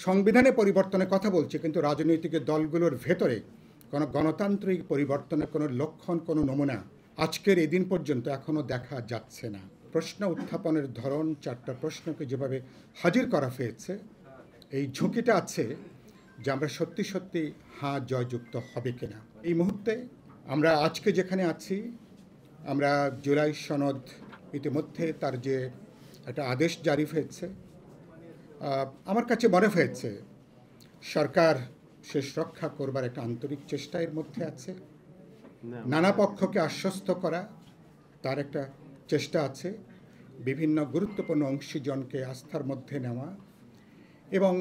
সংবিধানে পরিবর্তনের কথা বলছে, কিন্তু রাজনৈতিক দলগুলোর ভেতরে কোনো গণতান্ত্রিক পরিবর্তনের কোনো লক্ষণ, কোনো নমুনা আজকের এই দিন পর্যন্ত এখনও দেখা যাচ্ছে না। প্রশ্ন উত্থাপনের ধরন, 4টা প্রশ্নকে যেভাবে হাজির করা হয়েছে, এই ঝুঁকিটা আছে যে আমরা সত্যি সত্যি হ্যাঁ জয়যুক্ত হবে কিনা। এই মুহূর্তে আমরা আজকে যেখানে আছি, আমরা জুলাই সনদ ইতিমধ্যে তার যে একটা আদেশ জারি হয়েছে, আমার কাছে মনে হয়েছে সরকার শেষ রক্ষা করবার একটা আন্তরিক চেষ্টা এর মধ্যে আছে। নানা পক্ষকে আশ্বস্ত করা তার একটা চেষ্টা আছে, বিভিন্ন গুরুত্বপূর্ণ অংশীজনকে আস্থার মধ্যে নেওয়া এবং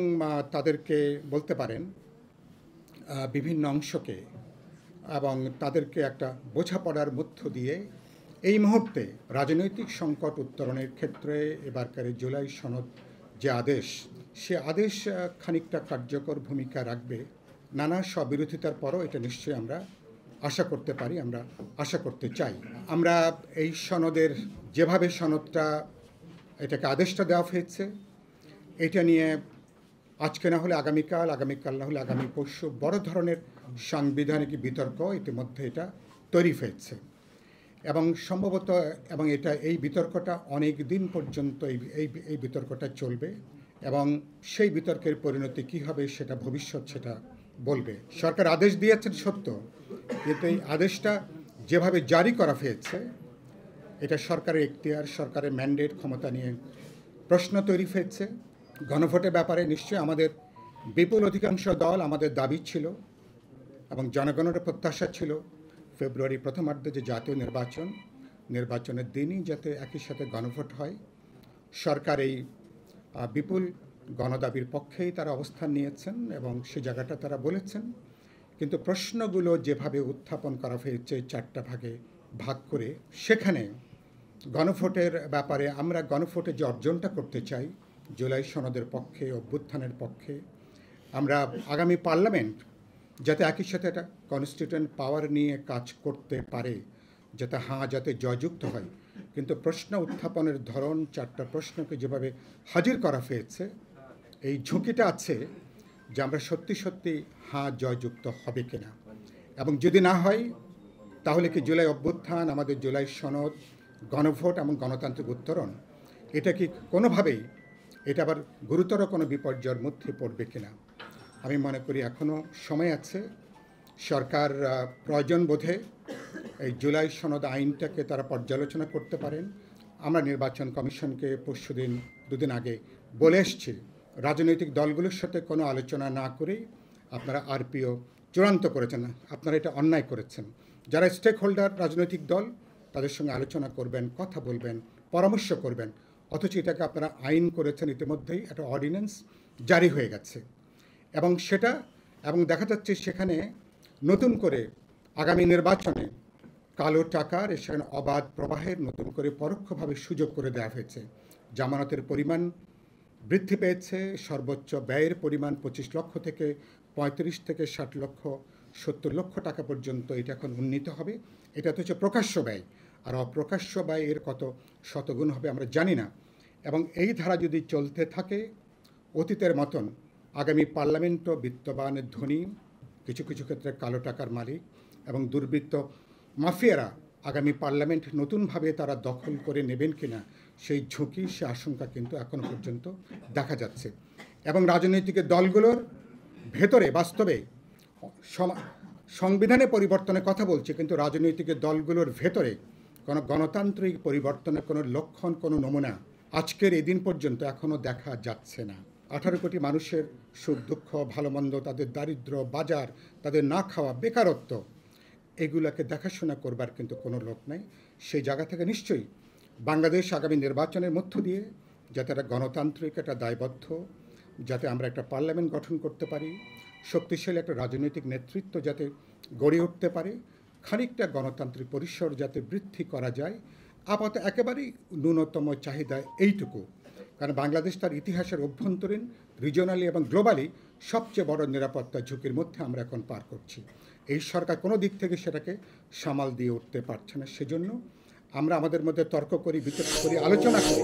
তাদেরকে বলতে পারেন বিভিন্ন অংশকে এবং তাদেরকে একটা বোঝাপড়ার মধ্য দিয়ে এই মুহূর্তে রাজনৈতিক সংকট উত্তরণের ক্ষেত্রে এবারকার জুলাই সনদ যে আদেশ, সে আদেশ খানিকটা কার্যকর ভূমিকা রাখবে। নানা স্ববিরোধিতার পরও এটা নিশ্চয়ই আমরা আশা করতে পারি, আমরা আশা করতে চাই। আমরা এই সনদের যেভাবে সনদটা এটাকে আদেশটা দেওয়া হয়েছে, এটা নিয়ে আজকে না হলে আগামীকাল, আগামীকাল না হলে আগামী পরশু বড় ধরনের সাংবিধানিক বিতর্ক ইতিমধ্যে এটা তৈরি হয়েছে এবং সম্ভবত এই বিতর্কটা অনেক দিন পর্যন্ত এই বিতর্কটা চলবে এবং সেই বিতর্কের পরিণতি কী হবে সেটা ভবিষ্যৎ সেটা বলবে। সরকার আদেশ দিয়েছেন সত্য, কিন্তু এই আদেশটা যেভাবে জারি করা হয়েছে, এটা সরকারের এখতিয়ার, সরকারের ম্যান্ডেট ক্ষমতা নিয়ে প্রশ্ন তৈরি হয়েছে। গণভোটের ব্যাপারে নিশ্চয়ই আমাদের বিপুল অধিকাংশ দল, আমাদের দাবি ছিল এবং জনগণের প্রত্যাশা ছিল ফেব্রুয়ারি প্রথমার্ধে যে জাতীয় নির্বাচনের দিনই যাতে একই সাথে গণভোট হয়। সরকার এই বিপুল গণদাবির পক্ষেই তারা অবস্থান নিয়েছেন এবং সে জায়গাটা তারা বলেছেন, কিন্তু প্রশ্নগুলো যেভাবে উত্থাপন করা হয়েছে 4টা ভাগে ভাগ করে, সেখানে গণভোটের ব্যাপারে আমরা গণভোটে যে অর্জনটা করতে চাই জুলাই সনদের পক্ষে, অভ্যুত্থানের পক্ষে, আমরা আগামী পার্লামেন্ট যাতে একই সাথে একটা কনস্টিটিউয়েন্ট পাওয়ার নিয়ে কাজ করতে পারে, যাতে জয়যুক্ত হয়। কিন্তু প্রশ্ন উত্থাপনের ধরন, 4টা প্রশ্নকে যেভাবে হাজির করা হয়েছে, এই ঝুঁকিটা আছে যে আমরা সত্যি সত্যি হ্যাঁ জয়যুক্ত হবে কিনা, এবং যদি না হয় তাহলে কি জুলাই অভ্যুত্থান, আমাদের জুলাই সনদ, গণভোট এবং গণতান্ত্রিক উত্তরণ, এটা কি কোনোভাবেই এটা আবার গুরুতর কোনো বিপর্যয়ের মধ্যে পড়বে কিনা। আমি মনে করি এখনও সময় আছে। সরকার প্রয়োজন বোধে এই জুলাই সনদ আইনটাকে তারা পর্যালোচনা করতে পারেন। আমরা নির্বাচন কমিশনকে পরশুদিন 2 দিন আগে বলে এসেছি, রাজনৈতিক দলগুলোর সাথে কোনো আলোচনা না করেই আপনারা আরপিও চূড়ান্ত করেছেন, আপনারা এটা অন্যায় করেছেন। যারা স্টেক হোল্ডার রাজনৈতিক দল, তাদের সঙ্গে আলোচনা করবেন, কথা বলবেন, পরামর্শ করবেন, অথচ এটাকে আপনারা আইন করেছেন। ইতিমধ্যেই একটা অর্ডিন্যান্স জারি হয়ে গেছে এবং দেখা যাচ্ছে সেখানে নতুন করে আগামী নির্বাচনে কালো টাকার সেখানে অবাধ প্রবাহের নতুন করে পরোক্ষভাবে সুযোগ করে দেওয়া হয়েছে। জামানতের পরিমাণ বৃদ্ধি পেয়েছে, সর্বোচ্চ ব্যয়ের পরিমাণ 25 লক্ষ থেকে 35 থেকে 60 লক্ষ 70 লক্ষ টাকা পর্যন্ত এটা এখন উন্নীত হবে। এটা তো হচ্ছে প্রকাশ্য ব্যয়, আর অপ্রকাশ্য ব্যয় এর কত শতগুণ হবে আমরা জানি না। এবং এই ধারা যদি চলতে থাকে অতীতের মতন, আগামী পার্লামেন্টও বিত্তবান, ধনী, কিছু কিছু ক্ষেত্রে কালো টাকার মালিক এবং দুর্বৃত্ত মাফিয়ারা আগামী পার্লামেন্ট নতুনভাবে তারা দখল করে নেবেন কিনা, সেই ঝুঁকি, সে আশঙ্কা কিন্তু এখনও পর্যন্ত দেখা যাচ্ছে। এবং রাজনৈতিক দলগুলোর ভেতরে বাস্তবে সংবিধানে পরিবর্তনের কথা বলছে, কিন্তু রাজনৈতিক দলগুলোর ভেতরে কোনো গণতান্ত্রিক পরিবর্তনের কোনো লক্ষণ, কোনো নমুনা আজকের এই দিন পর্যন্ত এখনও দেখা যাচ্ছে না। 18 কোটি মানুষের সুখ দুঃখ, ভালো মন্দ, তাদের দারিদ্র্য, বাজার, তাদের না খাওয়া, বেকারত্ব, এগুলোকে দেখাশোনা করবার কিন্তু কোনো লোক নাই। সেই জায়গা থেকে নিশ্চয়ই বাংলাদেশ আগামী নির্বাচনের মধ্য দিয়ে যাতে একটা গণতান্ত্রিক, একটা দায়বদ্ধ, যাতে আমরা একটা পার্লামেন্ট গঠন করতে পারি, শক্তিশালী একটা রাজনৈতিক নেতৃত্ব যাতে গড়ে উঠতে পারে, খানিকটা গণতান্ত্রিক পরিসর যাতে বৃদ্ধি করা যায়, আপাতত একেবারেই ন্যূনতম চাহিদা এইটুকু। কারণ বাংলাদেশ তার ইতিহাসের অভ্যন্তরীণ, রিজনালি এবং গ্লোবালি সবচেয়ে বড় নিরাপত্তা ঝুঁকির মধ্যে আমরা এখন পার করছি। এই সরকার কোনো দিক থেকে সেটাকে সামাল দিয়ে উঠতে পারছে না। সেজন্য আমরা আমাদের মধ্যে তর্ক করি, বিতর্ক করি, আলোচনা করি।